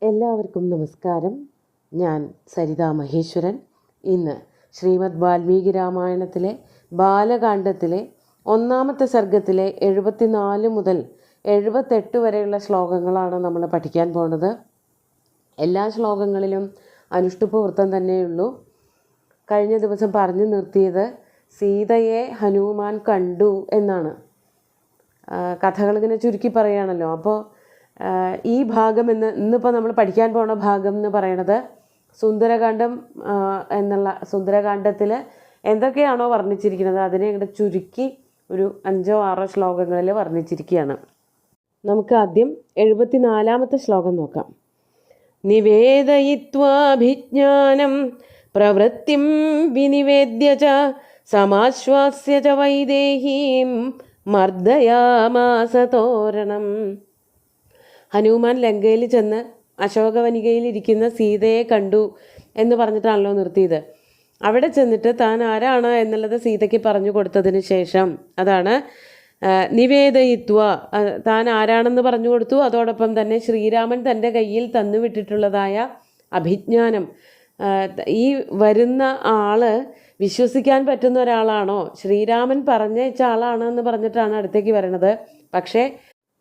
എല്ലാവർക്കും നമസ്കാരം. ഞാൻ സരിത മഹേശ്വരൻ. ഇന്ന് ശ്രീമദ് വാൽമീകി രാമായണത്തിലെ ബാലകാണ്ഡത്തിലെ 1-ാമത്തെ സർഗത്തിലെ 74 മുതൽ 78 വരെയുള്ള ശ്ലോകങ്ങളാണ് നമ്മൾ പഠിക്കാൻ പോകുന്നത്. എല്ലാ ശ്ലോകങ്ങളിലും അനുഷ്ഠുപ വൃത്തം തന്നെയുള്ളൂ. കഴിഞ്ഞ ദിവസം പറഞ്ഞു നിർത്തിയത് സീതയെ ഹനുമാൻ കണ്ടു എന്നാണ്. കഥകളിങ്ങനെ ചുരുക്കി പറയുകയാണല്ലോ. അപ്പോൾ ഈ ഭാഗം ഇന്നിപ്പോൾ നമ്മൾ പഠിക്കാൻ പോണ ഭാഗം എന്ന് പറയണത് സുന്ദരകാന്ഡം എന്നുള്ള സുന്ദരകാന്ഡത്തിൽ എന്തൊക്കെയാണോ വർണ്ണിച്ചിരിക്കുന്നത് അതിനെ ഇങ്ങോട്ട് ചുരുക്കി ഒരു 5-6 ശ്ലോകങ്ങളിൽ വർണ്ണിച്ചിരിക്കുകയാണ്. നമുക്ക് ആദ്യം 74-ാമത്തെ ശ്ലോകം നോക്കാം. നിവേദയിത്വാഭിജ്ഞാനം പ്രവൃത്തിം വിനിവേദ്യ ച സമാശ്വാസ്യ ച വൈദേഹീം മർദ്ദയാമാസ തോരണം. ഹനുമാൻ ലങ്കയിൽ ചെന്ന് അശോകവനികയിലിരിക്കുന്ന സീതയെ കണ്ടു എന്ന് പറഞ്ഞിട്ടാണല്ലോ നിർത്തിയത്. അവിടെ ചെന്നിട്ട് താൻ ആരാണ് എന്നുള്ളത് സീതയ്ക്ക് പറഞ്ഞു കൊടുത്തതിന് ശേഷം അതാണ് നിവേദയിത്വ, താൻ ആരാണെന്ന് പറഞ്ഞു കൊടുത്തു. അതോടൊപ്പം തന്നെ ശ്രീരാമൻ തൻ്റെ കയ്യിൽ തന്നു വിട്ടിട്ടുള്ളതായ അഭിജ്ഞാനം, ഈ വരുന്ന ആള് വിശ്വസിക്കാൻ പറ്റുന്ന ഒരാളാണോ, ശ്രീരാമൻ പറഞ്ഞയച്ച ആളാണ് എന്ന് പറഞ്ഞിട്ടാണ് അടുത്തേക്ക് വരണത്. പക്ഷേ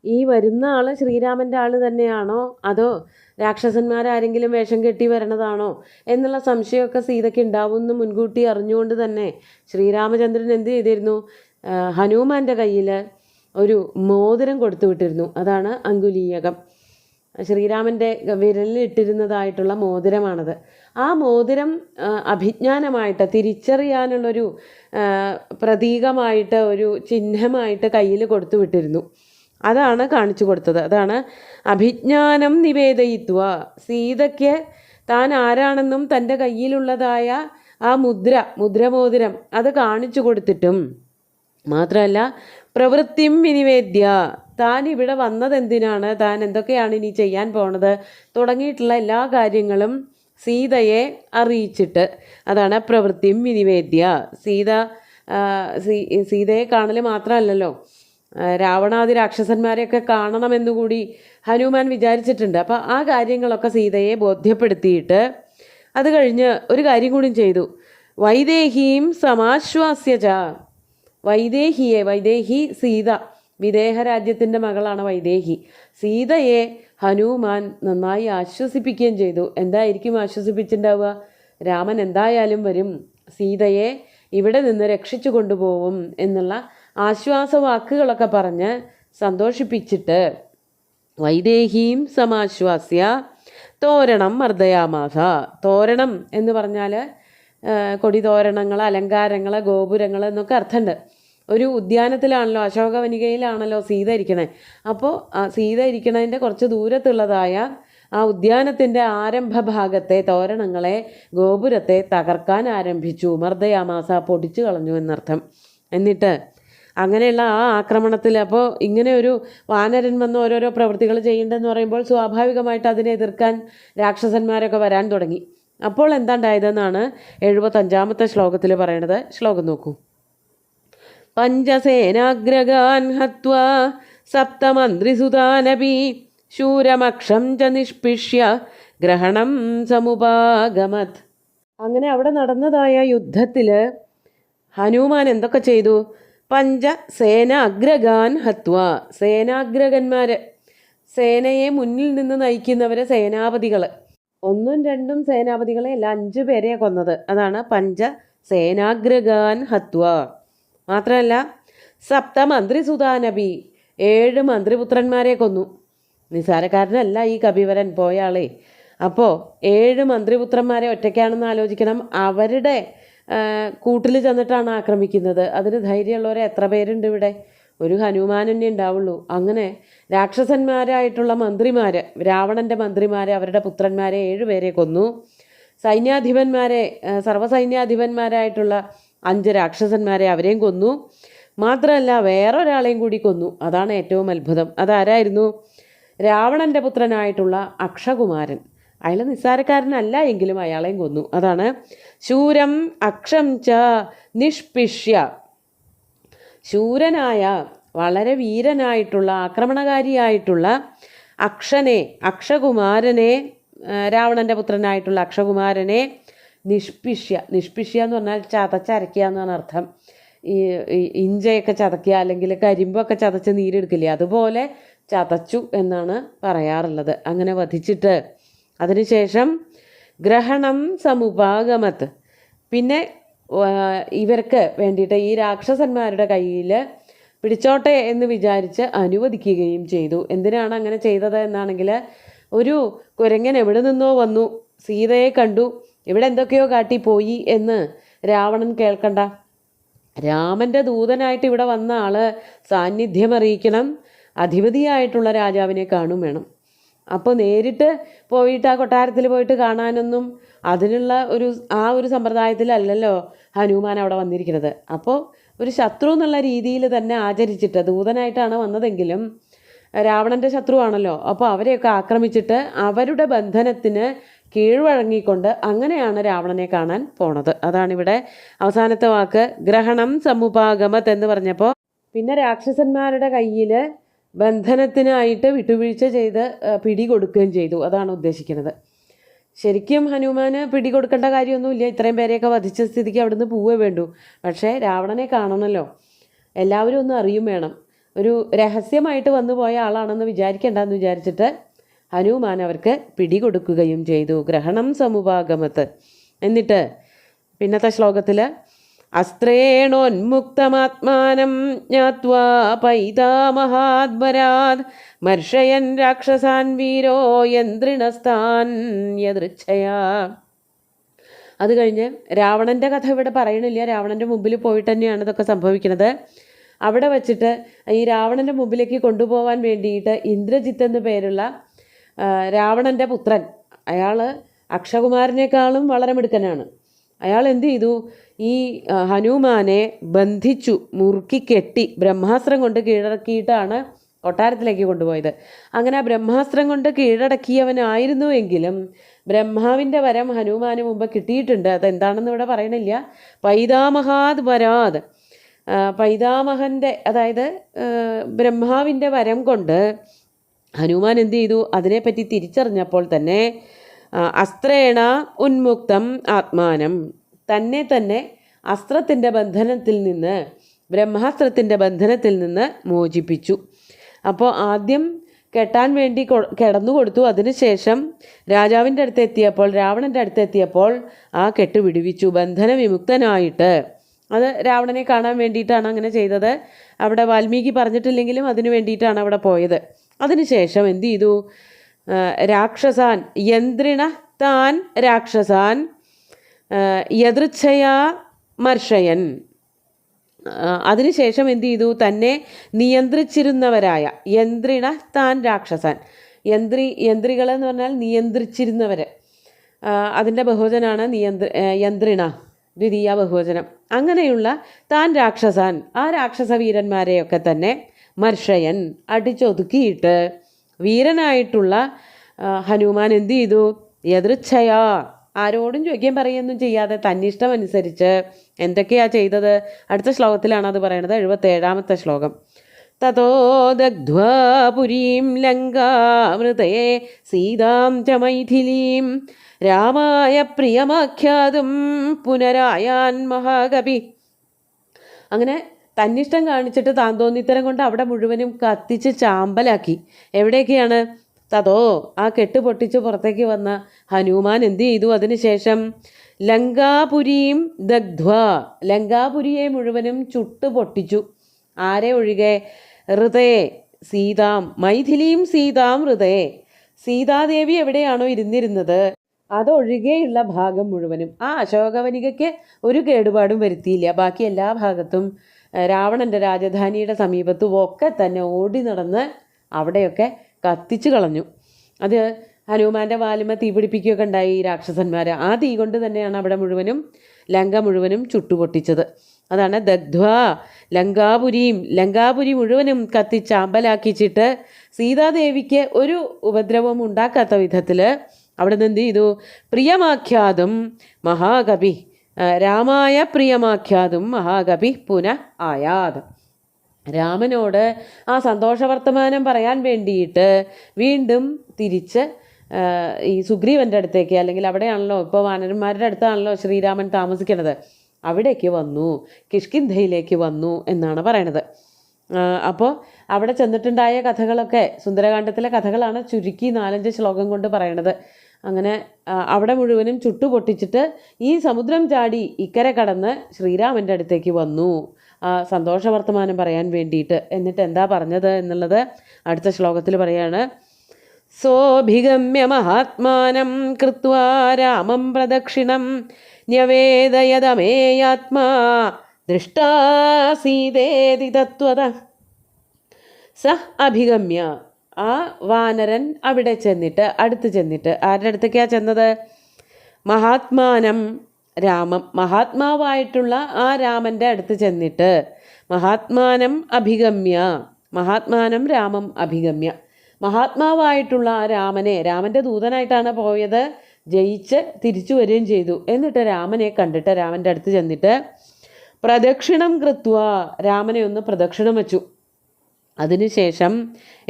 ഈ വരുന്ന ആൾ ശ്രീരാമൻ്റെ ആൾ തന്നെയാണോ അതോ രാക്ഷസന്മാരാരെങ്കിലും വേഷം കെട്ടി വരണതാണോ എന്നുള്ള സംശയമൊക്കെ സീതയ്ക്ക് ഉണ്ടാവുമെന്ന് മുൻകൂട്ടി അറിഞ്ഞുകൊണ്ട് തന്നെ ശ്രീരാമചന്ദ്രൻ എന്ത് ചെയ്തിരുന്നു, ഹനുമാൻ്റെ കയ്യിൽ ഒരു മോതിരം കൊടുത്തു വിട്ടിരുന്നു. അതാണ് അങ്കുലീയകം. ശ്രീരാമൻ്റെ വിരലിൽ ഇട്ടിരുന്നതായിട്ടുള്ള മോതിരമാണത്. ആ മോതിരം അഭിജ്ഞാനമായിട്ട് തിരിച്ചറിയാനുള്ളൊരു പ്രതീകമായിട്ട് ഒരു ചിഹ്നമായിട്ട് കയ്യിൽ കൊടുത്തു വിട്ടിരുന്നു. അതാണ് കാണിച്ചു കൊടുത്തത്. അതാണ് അഭിജ്ഞാനം നിവേദയിത്വ. സീതയ്ക്ക് താൻ ആരാണെന്നും തൻ്റെ കയ്യിലുള്ളതായ ആ മുദ്രമോതിരം അത് കാണിച്ചു കൊടുത്തിട്ടും മാത്രമല്ല പ്രവൃത്തിം വിനിവേദ്യ, താൻ ഇവിടെ വന്നതെന്തിനാണ്, താൻ എന്തൊക്കെയാണ് ഇനി ചെയ്യാൻ പോണത് തുടങ്ങിയിട്ടുള്ള എല്ലാ കാര്യങ്ങളും സീതയെ അറിയിച്ചിട്ട്, അതാണ് പ്രവൃത്തിം വിനിവേദ്യ. സീതയെ കാണൽ മാത്രമല്ലല്ലോ, രാവണാദി രാക്ഷസന്മാരെയൊക്കെ കാണണമെന്നുകൂടി ഹനുമാൻ വിചാരിച്ചിട്ടുണ്ട്. അപ്പോൾ ആ കാര്യങ്ങളൊക്കെ സീതയെ ബോധ്യപ്പെടുത്തിയിട്ട് അത് കഴിഞ്ഞ് ഒരു കാര്യം കൂടി ചെയ്തു. വൈദേഹീം സമാശ്വാസ്യച. വൈദേഹി സീത, വിദേഹ രാജ്യത്തിൻ്റെ മകളാണ് വൈദേഹി. സീതയെ ഹനുമാൻ നന്നായി ആശ്വസിപ്പിക്കുകയും ചെയ്തു. എന്തായിരിക്കും ആശ്വസിപ്പിച്ചിട്ടുണ്ടാവുക? രാമൻ എന്തായാലും വരും, സീതയെ ഇവിടെ നിന്ന് രക്ഷിച്ചു കൊണ്ടുപോകും എന്നുള്ള ആശ്വാസവാക്കുകളൊക്കെ പറഞ്ഞ് സന്തോഷിപ്പിച്ചിട്ട് വൈദേഹീം സമാശ്വാസ്യ തോരണം മർദ്ദയാമാസ. തോരണം എന്ന് പറഞ്ഞാൽ കൊടിതോരണങ്ങൾ, അലങ്കാരങ്ങൾ, ഗോപുരങ്ങൾ എന്നൊക്കെ അർത്ഥമുണ്ട്. ഒരു ഉദ്യാനത്തിലാണല്ലോ, അശോകവനികയിലാണല്ലോ സീത ഇരിക്കണേ. അപ്പോൾ സീത ഇരിക്കണതിൻ്റെ കുറച്ച് ദൂരത്തുള്ളതായ ആ ഉദ്യാനത്തിൻ്റെ ആരംഭ ഭാഗത്തെ തോരണങ്ങളെ, ഗോപുരത്തെ തകർക്കാൻ ആരംഭിച്ചു. മർദ്ദയാമാസ, പൊടിച്ചു കളഞ്ഞു എന്നർത്ഥം. എന്നിട്ട് അങ്ങനെയുള്ള ആ ആക്രമണത്തിൽ അപ്പോൾ ഇങ്ങനെ ഒരു വാനരൻ വന്ന് ഓരോരോ പ്രവൃത്തികൾ ചെയ്യേണ്ടതെന്ന് പറയുമ്പോൾ സ്വാഭാവികമായിട്ട് അതിനെ എതിർക്കാൻ രാക്ഷസന്മാരൊക്കെ വരാൻ തുടങ്ങി. അപ്പോൾ എന്താണ്ടായതെന്നാണ് 75-ാമത്തെ ശ്ലോകത്തിൽ പറയണത്. ശ്ലോകം നോക്കൂ. പഞ്ചസേനാഗ്രഗാൻ ഹത്വാ സപ്തമന്ത്രിസുതാനപി ശൂരമക്ഷം ച നിഷ്പിഷ്യ ഗ്രഹണം സമുപാഗമത്. അങ്ങനെ അവിടെ നടന്നതായ യുദ്ധത്തിൽ ഹനുമാൻ എന്തൊക്കെ ചെയ്തു? പഞ്ചസേനാഗ്രഗാൻ ഹത്വാ. സേനാഗ്രകന്മാർ, സേനയെ മുന്നിൽ നിന്ന് നയിക്കുന്നവരെ, സേനാപതികൾ, 1ഉം 2ഉം സേനാപതികളെ അല്ല 5 പേരെ കൊന്നത്. അതാണ് പഞ്ചസേനാഗ്രഗാൻ ഹത്വാ. മാത്രമല്ല സപ്തമന്ത്രിസുതാനപി, 7 മന്ത്രിപുത്രന്മാരെ കൊന്നു. നിസാരക്കാരനല്ല ഈ കപിവരൻ പോയ ആളെ. അപ്പോൾ 7 മന്ത്രിപുത്രന്മാരെ ഒറ്റയ്ക്കാണെന്ന് ആലോചിക്കണം. അവരുടെ കൂട്ടിൽ ചെന്നിട്ടാണ് ആക്രമിക്കുന്നത്. അതിന് ധൈര്യമുള്ളവരെ എത്ര പേരുണ്ട് ഇവിടെ? ഒരു ഹനുമാൻ തന്നെ ഉണ്ടാവുള്ളൂ. അങ്ങനെ രാക്ഷസന്മാരായിട്ടുള്ള മന്ത്രിമാർ, രാവണൻ്റെ മന്ത്രിമാരെ, അവരുടെ പുത്രന്മാരെ 7 പേരെ കൊന്നു. സൈന്യാധിപന്മാരെ, സർവ്വസൈന്യാധിപന്മാരായിട്ടുള്ള 5 രാക്ഷസന്മാരെ അവരെയും കൊന്നു. മാത്രമല്ല വേറൊരാളെയും കൂടി കൊന്നു. അതാണ് ഏറ്റവും അത്ഭുതം. അതാരായിരുന്നു? രാവണൻ്റെ പുത്രനായിട്ടുള്ള അക്ഷകുമാരൻ. അയാൾ നിസ്സാരക്കാരനല്ല എങ്കിലും അയാളെയും കൊന്നു. അതാണ് ശൂരം അക്ഷം ച നിഷ്പിഷ്യ. ശൂരനായ, വളരെ വീരനായിട്ടുള്ള, ആക്രമണകാരിയായിട്ടുള്ള അക്ഷകുമാരനെ, രാവണൻ്റെ പുത്രനായിട്ടുള്ള അക്ഷകുമാരനെ നിഷ്പിഷ്യ എന്ന് പറഞ്ഞാൽ ചതച്ചരയ്ക്കുക എന്നാണ് അർത്ഥം. ഈ ഇഞ്ചയൊക്കെ ചതയ്ക്കുക, അല്ലെങ്കിൽ കരിമ്പൊക്കെ ചതച്ച് നീരെടുക്കില്ലേ, അതുപോലെ ചതച്ചു എന്നാണ് പറയാറുള്ളത്. അങ്ങനെ വധിച്ചിട്ട് അതിനുശേഷം ഗ്രഹണം സമുപാഗമത്ത്, പിന്നെ ഇവർക്ക് വേണ്ടിയിട്ട് ഈ രാക്ഷസന്മാരുടെ കയ്യിൽ പിടിച്ചോട്ടെ എന്ന് വിചാരിച്ച് അനുവദിക്കുകയും ചെയ്തു. എന്തിനാണ് അങ്ങനെ ചെയ്തത് എന്നാണെങ്കിൽ, ഒരു കുരങ്ങൻ എവിടെ നിന്നോ വന്നു, സീതയെ കണ്ടു, ഇവിടെ എന്തൊക്കെയോ കാട്ടിപ്പോയി എന്ന് രാവണൻ കേൾക്കണ്ട. രാമൻ്റെ ദൂതനായിട്ട് ഇവിടെ വന്ന ആള് സാന്നിധ്യം അറിയിക്കണം, അധിപതിയായിട്ടുള്ള രാജാവിനെ കാണും വേണം. അപ്പോൾ നേരിട്ട് പോയിട്ട് ആ കൊട്ടാരത്തിൽ പോയിട്ട് കാണാനൊന്നും അതിനുള്ള ഒരു സമ്പ്രദായത്തിലല്ലല്ലോ ഹനുമാൻ അവിടെ വന്നിരിക്കുന്നത്. അപ്പോൾ ഒരു ശത്രു എന്നുള്ള രീതിയിൽ തന്നെ ആചരിച്ചിട്ട്, ദൂതനായിട്ടാണ് വന്നതെങ്കിലും രാവണൻ്റെ ശത്രുവാണല്ലോ, അപ്പോൾ അവരെയൊക്കെ ആക്രമിച്ചിട്ട് അവരുടെ ബന്ധനത്തിന് കീഴ്വഴങ്ങിക്കൊണ്ട് അങ്ങനെയാണ് രാവണനെ കാണാൻ പോണത്. അതാണിവിടെ അവസാനത്തെ വാക്ക് ഗ്രഹണം സമുപാഗമത് എന്ന് പറഞ്ഞപ്പോൾ. പിന്നെ രാക്ഷസന്മാരുടെ കയ്യിൽ ബന്ധനത്തിനായിട്ട് വിട്ടുവീഴ്ച ചെയ്ത് പിടികൊടുക്കുകയും ചെയ്തു. അതാണ് ഉദ്ദേശിക്കുന്നത്. ശരിക്കും ഹനുമാന് പിടികൊടുക്കേണ്ട കാര്യമൊന്നുമില്ല, ഇത്രയും പേരെയൊക്കെ വധിച്ച സ്ഥിതിക്ക് അവിടുന്ന് പോവേ വേണ്ടു. പക്ഷേ രാവണനെ കാണണമല്ലോ, എല്ലാവരും ഒന്ന് അറിയും വേണം. ഒരു രഹസ്യമായിട്ട് വന്നു പോയ ആളാണെന്ന് വിചാരിക്കേണ്ടെന്ന് വിചാരിച്ചിട്ട് ഹനുമാൻ അവർക്ക് പിടികൊടുക്കുകയും ചെയ്തു. ഗ്രഹണം സമുപാഗമത്ത്. എന്നിട്ട് പിന്നത്തെ ശ്ലോകത്തിൽ അസ്ത്രേണോന്മുക്തമാത്മാനം ജ്ഞാത്വാ പൈതാമഹാദ്വരാത് മർഷയൻ രാക്ഷസാൻ വീരോ യന്ത്രിണസ്ഥാൻ യദൃച്ഛയാ. അത് കഴിഞ്ഞ് രാവണൻ്റെ കഥ ഇവിടെ പറയണില്ല, രാവണൻ്റെ മുമ്പിൽ പോയിട്ട് തന്നെയാണ് ഇതൊക്കെ സംഭവിക്കുന്നത്. അവിടെ വച്ചിട്ട് ഈ രാവണൻ്റെ മുമ്പിലേക്ക് കൊണ്ടുപോകാൻ വേണ്ടിയിട്ട് ഇന്ദ്രജിത്ത് എന്നു പേരുള്ള രാവണൻ്റെ പുത്രൻ, അയാൾ അക്ഷകുമാരനേക്കാളും വളരെ മിടുക്കനാണ്. അയാൾ എന്ത് ചെയ്തു, ഈ ഹനുമാനെ ബന്ധിച്ചു, മുറുക്കി കെട്ടി ബ്രഹ്മാസ്ത്രം കൊണ്ട് കീഴടക്കിയിട്ടാണ് കൊട്ടാരത്തിലേക്ക് കൊണ്ടുപോയത്. അങ്ങനെ ആ ബ്രഹ്മാസ്ത്രം കൊണ്ട് കീഴടക്കിയവനായിരുന്നുവെങ്കിലും ബ്രഹ്മാവിൻ്റെ വരം ഹനുമാന് മുമ്പ് കിട്ടിയിട്ടുണ്ട്. അതെന്താണെന്ന് ഇവിടെ പറയണില്ല. പൈതാമഹാത് വരാത്, പൈതാമഹൻ്റെ, അതായത് ബ്രഹ്മാവിൻ്റെ വരം കൊണ്ട് ഹനുമാൻ എന്ത് ചെയ്തു, അതിനെപ്പറ്റി തിരിച്ചറിഞ്ഞപ്പോൾ തന്നെ അസ്ത്രേണ ഉന്മുക്തം ആത്മാനം, തന്നെ അസ്ത്രത്തിൻ്റെ ബന്ധനത്തിൽ നിന്ന്, ബ്രഹ്മാസ്ത്രത്തിൻ്റെ ബന്ധനത്തിൽ നിന്ന് മോചിപ്പിച്ചു. അപ്പോൾ ആദ്യം കെട്ടാൻ വേണ്ടി കിടന്നു കൊടുത്തു. അതിനുശേഷം രാജാവിൻ്റെ അടുത്ത് എത്തിയപ്പോൾ, രാവണൻ്റെ അടുത്ത് എത്തിയപ്പോൾ ആ കെട്ട് വിടുവിച്ചു, ബന്ധന വിമുക്തനായിട്ട്. അത് രാവണനെ കാണാൻ വേണ്ടിയിട്ടാണ് അങ്ങനെ ചെയ്തത്. അവിടെ വാൽമീകി പറഞ്ഞിട്ടില്ലെങ്കിലും അതിനു വേണ്ടിയിട്ടാണ് അവിടെ പോയത്. അതിനുശേഷം എന്ത് ചെയ്തു, രാക്ഷസാൻ യന്ത്രിണ താൻ രാക്ഷസാൻ യദൃച്ഛയാ മർഷയൻ. അതിനുശേഷം എന്ത് ചെയ്തു, തന്നെ നിയന്ത്രിച്ചിരുന്നവരായ യന്ത്രിണ താൻ രാക്ഷസാൻ, യന്ത്രികളെന്ന് പറഞ്ഞാൽ നിയന്ത്രിച്ചിരുന്നവർ, അതിൻ്റെ ബഹുവചനാണ് യന്ത്രിണ, ദ്വിതീയ ബഹുവചനം. അങ്ങനെയുള്ള താൻ രാക്ഷസാൻ, ആ രാക്ഷസ വീരന്മാരെയൊക്കെ തന്നെ മർഷയൻ അടിച്ചൊതുക്കിയിട്ട് വീരനായിട്ടുള്ള ഹനുമാൻ എന്ത് ചെയ്തു, യദൃച്ഛയാ, ആരോടും ചോദിക്കാൻ പറയുകയൊന്നും ചെയ്യാതെ തന്നിഷ്ടം അനുസരിച്ച് എന്തൊക്കെയാ ചെയ്തത്. അടുത്ത ശ്ലോകത്തിലാണ് അത് പറയുന്നത്, 77ാമത്തെ ശ്ലോകം. തതോ ദഗ്ധ്വാ പുരീം ലങ്കാമൃതേ സീതാം ച മൈഥിലീം രാമായ പ്രിയമാഖ്യാതും പുനരായാൻ മഹാകവി. അങ്ങനെ തന്നിഷ്ടം കാണിച്ചിട്ട് താൻ തോന്നിത്തരം കൊണ്ട് അവിടെ മുഴുവനും കത്തിച്ച് ചാമ്പലാക്കി. എവിടെയൊക്കെയാണ്, തതോ ആ കെട്ട് പൊട്ടിച്ച് പുറത്തേക്ക് വന്ന ഹനുമാൻ എന്ത് ചെയ്തു, അതിനുശേഷം ലങ്കാപുരിയും ദഗ്ധ്വാ, ലങ്കാപുരിയെ മുഴുവനും ചുട്ടു പൊട്ടിച്ചു. ആരെ ഒഴികെ, ഹൃദേ സീതാം, മൈഥിലീം സീതാം ഹൃദേ, സീതാദേവി എവിടെയാണോ ഇരുന്നിരുന്നത് അതൊഴികെയുള്ള ഭാഗം മുഴുവനും. ആ അശോകവനികയ്ക്ക് ഒരു കേടുപാടും വരുത്തിയില്ല. ബാക്കി എല്ലാ ഭാഗത്തും രാവണൻ്റെ രാജധാനിയുടെ സമീപത്തും ഒക്കെ തന്നെ ഓടി നടന്ന് അവിടെയൊക്കെ കത്തിച്ചു കളഞ്ഞു. അത് ഹനുമാൻ്റെ വാലുമ തീ പിടിപ്പിക്കുകയൊക്കെ ഉണ്ടായി ഈ രാക്ഷസന്മാർ. ആ തീ കൊണ്ട് തന്നെയാണ് അവിടെ മുഴുവനും, ലങ്ക മുഴുവനും ചുട്ടുപൊട്ടിച്ചത്. അതാണ് ദഗ്ധ്വാ ലങ്കാപുരിയും, ലങ്കാപുരി മുഴുവനും കത്തിച്ചാമ്പലാക്കിച്ചിട്ട് സീതാദേവിക്ക് ഒരു ഉപദ്രവം ഉണ്ടാക്കാത്ത വിധത്തിൽ അവിടെ നിന്ന് എന്ത് ചെയ്തു, പ്രിയമാഖ്യാതും മഹാകവി, രാമായ പ്രിയമാഖ്യാതും മഹാകവി പുനഃ ആയാത്. രാമനോട് ആ സന്തോഷവർത്തമാനം പറയാൻ വേണ്ടിയിട്ട് വീണ്ടും തിരിച്ച് ഈ സുഗ്രീവൻ്റെ അടുത്തേക്ക്, അല്ലെങ്കിൽ അവിടെയാണല്ലോ ഇപ്പോൾ വാനരന്മാരുടെ അടുത്താണല്ലോ ശ്രീരാമൻ താമസിക്കുന്നത്, അവിടേക്ക് വന്നു, കിഷ്കിന്ധയിലേക്ക് വന്നു എന്നാണ് പറയണത്. അപ്പോൾ അവിടെ ചെന്നിട്ടുണ്ടായ കഥകളൊക്കെ സുന്ദരകാന്ഡത്തിലെ കഥകളാണ് ചുരുക്കി 4-5 ശ്ലോകം കൊണ്ട് പറയണത്. അങ്ങനെ അവിടെ മുഴുവനും ചുട്ടുപൊട്ടിച്ചിട്ട് ഈ സമുദ്രം ചാടി ഇക്കരെ കടന്ന് ശ്രീരാമൻ്റെ അടുത്തേക്ക് വന്നു സന്തോഷവർത്തമാനം പറയാൻ വേണ്ടിയിട്ട്. എന്നിട്ട് എന്താ പറഞ്ഞത് എന്നുള്ളത് അടുത്ത ശ്ലോകത്തിൽ പറയാണ്. സോഭിഗമ്യ മഹാത്മാനം കൃത്വാ രാമം പ്രദക്ഷിണം ന്യവേദയതമേയാത്മാ ദൃഷ്ടാ സീതേതി തത്വത. സ അഭിഗമ്യ, ആ വാനരൻ അവിടെ ചെന്നിട്ട്, അടുത്ത് ചെന്നിട്ട്, ആരുടെ അടുത്തേക്കാണ് ചെന്നത്? മഹാത്മാനം രാമം, മഹാത്മാവായിട്ടുള്ള ആ രാമൻ്റെ അടുത്ത് ചെന്നിട്ട്, മഹാത്മാനം അഭിഗമ്യ, മഹാത്മാനം രാമം അഭിഗമ്യ, മഹാത്മാവായിട്ടുള്ള ആ രാമനെ, രാമൻ്റെ ദൂതനായിട്ടാണ് പോയത്, ജയിച്ച് തിരിച്ചു വരികയും ചെയ്തു. എന്നിട്ട് രാമനെ കണ്ടിട്ട് രാമൻ്റെ അടുത്ത് ചെന്നിട്ട് പ്രദക്ഷിണം കൃത്വ, രാമനെ ഒന്ന് പ്രദക്ഷിണം വച്ചു. അതിനുശേഷം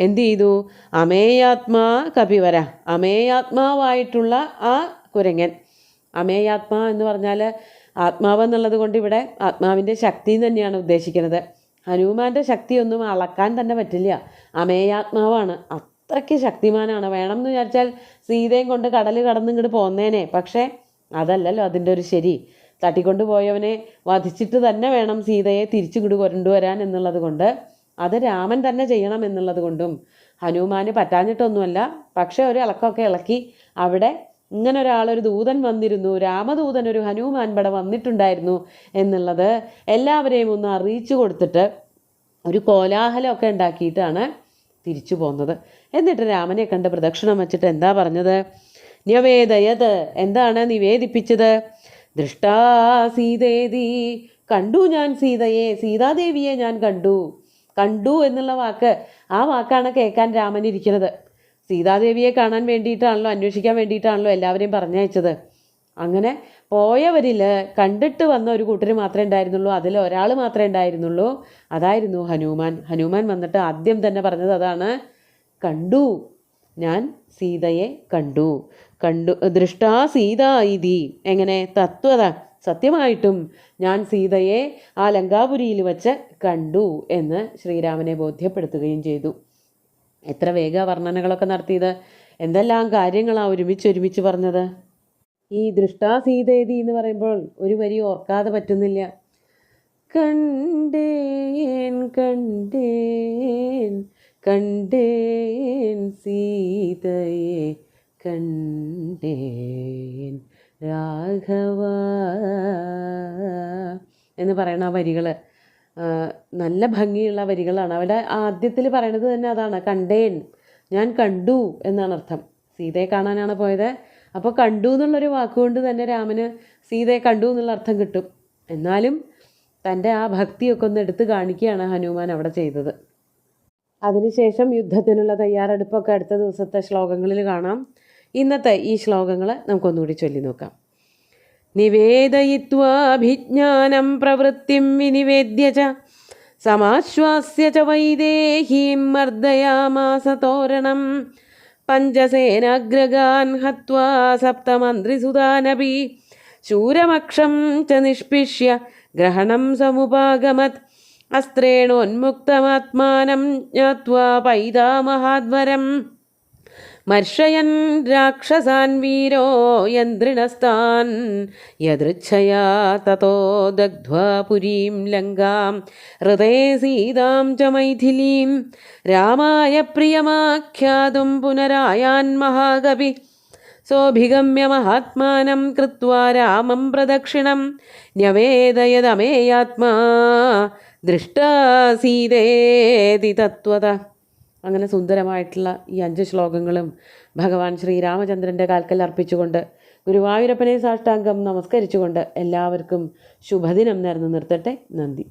എന്തു ചെയ്തു? അമേയാത്മാ കപിവര, അമേയാത്മാവായിട്ടുള്ള ആ കുരങ്ങൻ. അമേയാത്മാ എന്ന് പറഞ്ഞാൽ ആത്മാവ് എന്നുള്ളത് കൊണ്ട് ഇവിടെ ആത്മാവിൻ്റെ ശക്തി തന്നെയാണ് ഉദ്ദേശിക്കുന്നത്. ഹനുമാൻ്റെ ശക്തിയൊന്നും അളക്കാൻ തന്നെ പറ്റില്ല. അമേയാത്മാവാണ്, അത്രയ്ക്ക് ശക്തിമാനാണ്. വേണം എന്ന് വിചാരിച്ചാൽ സീതയും കൊണ്ട് കടൽ കടന്നിങ്ങോട്ട് പോന്നേനെ. പക്ഷേ അതല്ലല്ലോ അതിൻ്റെ ഒരു ശരി. തട്ടിക്കൊണ്ട് പോയവനെ വധിച്ചിട്ട് തന്നെ വേണം സീതയെ തിരിച്ചിങ്ങോട്ട് കൊണ്ടുവരാൻ എന്നുള്ളത് കൊണ്ട്, അത് രാമൻ തന്നെ ചെയ്യണം എന്നുള്ളത് കൊണ്ടും ഹനുമാന് പറ്റാഞ്ഞിട്ടൊന്നുമല്ല. പക്ഷേ ഒരു ഇളക്കമൊക്കെ ഇളക്കി അവിടെ ഇങ്ങനെ ഒരാളൊരു ദൂതൻ വന്നിരുന്നു, രാമദൂതൻ ഒരു ഹനുമാൻ പട വന്നിട്ടുണ്ടായിരുന്നു എന്നുള്ളത് എല്ലാവരെയും ഒന്ന് അറിയിച്ചു കൊടുത്തിട്ട് ഒരു കോലാഹലമൊക്കെ ഉണ്ടാക്കിയിട്ടാണ് തിരിച്ചു പോകുന്നത്. എന്നിട്ട് രാമനെ കണ്ട് പ്രദക്ഷിണം വച്ചിട്ട് എന്താ പറഞ്ഞത്? ന്യവേദയത്, എന്താണ് നിവേദിപ്പിച്ചത്? ദൃഷ്ടാ സീതേതി, കണ്ടു ഞാൻ സീതയെ, സീതാദേവിയെ ഞാൻ കണ്ടു. കണ്ടു എന്നുള്ള വാക്ക്, ആ വാക്കാണ് കേൾക്കാൻ രാമനിരിക്കുന്നത്. സീതാദേവിയെ കാണാൻ വേണ്ടിയിട്ടാണല്ലോ, അന്വേഷിക്കാൻ വേണ്ടിയിട്ടാണല്ലോ എല്ലാവരെയും പറഞ്ഞയച്ചത്. അങ്ങനെ പോയവരിൽ കണ്ടിട്ട് വന്ന ഒരു കൂട്ടർ മാത്രമേ ഉണ്ടായിരുന്നുള്ളൂ. അതിൽ ഒരാൾ മാത്രമേ ഉണ്ടായിരുന്നുള്ളൂ, അതായിരുന്നു ഹനുമാൻ. ഹനുമാൻ വന്നിട്ട് ആദ്യം തന്നെ പറഞ്ഞത് അതാണ്, കണ്ടു, ഞാൻ സീതയെ കണ്ടു. കണ്ടു ദൃഷ്ടാ സീതാ ഇതി, എങ്ങനെ? തത്വത, സത്യമായിട്ടും ഞാൻ സീതയെ ആ ലങ്കാപുരിയിൽ വച്ച് കണ്ടു എന്ന് ശ്രീരാമനെ ബോധ്യപ്പെടുത്തുകയും ചെയ്തു. എത്ര വേഗ വർണ്ണനകളൊക്കെ നടത്തിയത്, എന്തെല്ലാം കാര്യങ്ങളാണ് ഒരുമിച്ച് പറഞ്ഞത്. ഈ ദൃഷ്ടാ സീതേതി എന്ന് പറയുമ്പോൾ ഒരു വരി ഓർക്കാതെ പറ്റുന്നില്ല. കണ്ടേൻ കണ്ടേൻ കണ്ടേൻ സീതയെ കണ്ടേൻ രാഘവ എന്ന് പറയണ ആ വരികൾ നല്ല ഭംഗിയുള്ള വരികളാണ്. അവിടെ ആദ്യത്തിൽ പറയണത് തന്നെ അതാണ്, കണ്ടേൻ, ഞാൻ കണ്ടു എന്നാണ് അർത്ഥം. സീതയെ കാണാനാണ് പോയത്. അപ്പോൾ കണ്ടു എന്നുള്ളൊരു വാക്കുകൊണ്ട് തന്നെ രാമന് സീതയെ കണ്ടു എന്നുള്ള അർത്ഥം കിട്ടും. എന്നാലും തൻ്റെ ആ ഭക്തിയൊക്കെ ഒന്ന് എടുത്തു കാണിക്കുകയാണ് ഹനുമാൻ അവിടെ ചെയ്തത്. അതിനുശേഷം യുദ്ധത്തിനുള്ള തയ്യാറെടുപ്പൊക്കെ അടുത്ത ദിവസത്തെ ശ്ലോകങ്ങളിൽ കാണാം. ഇന്നത്തെ ഈ ശ്ലോകങ്ങൾ നമുക്കൊന്നുകൂടി ചൊല്ലി നോക്കാം. നിവേദയിത്വാഭിജ്ഞാനം പ്രവൃത്തിം വിനിവേദ്യ ച സമാശ്വാസ്യ ച വൈദേഹീം മർദ്ദയാമാസ തോരണം പഞ്ചസേനാഗ്രഗാൻ ഹത്വാ സപ്തമന്ത്രിസുതാനപി ശൂരമക്ഷം ച നിഷ്പിഷ്യ ഗ്രഹണം സമുപാഗമത് അസ്ത്രേണോന്മുക്തമാത്മാനം ജ്ഞാത്വാ പൈതാമഹാദ്വരം മർഷയൻ രാക്ഷസാൻ വീരോ യന്ത്രിണസ്താൻ യദൃച്ഛയാ തതോ ദഗ്ധ്വാ പുരീം ലങ്കാം ഹൃദേ സീതാം ച മൈഥിലീം രാമായ പ്രിയമാഖ്യാതും പുനരായാൻ മഹാകവി സോഭിഗമ്യ മഹാത്മാനം കൃത്വാ രാമം പ്രദക്ഷിണം ന്യവേദയതമേയാത്മാ ദൃഷ്ടാ സീതേതി തത്വത. അങ്ങനെ സുന്ദരമായിട്ടുള്ള ഈ 5 ശ്ലോകങ്ങളും ഭഗവാൻ ശ്രീരാമചന്ദ്രൻ്റെ കാൽക്കൽ അർപ്പിച്ചുകൊണ്ട് ഗുരുവായൂരപ്പനെ സാഷ്ടാംഗം നമസ്കരിച്ചുകൊണ്ട് എല്ലാവർക്കും ശുഭദിനം നേർന്നു നിർത്തട്ടെ. നന്ദി.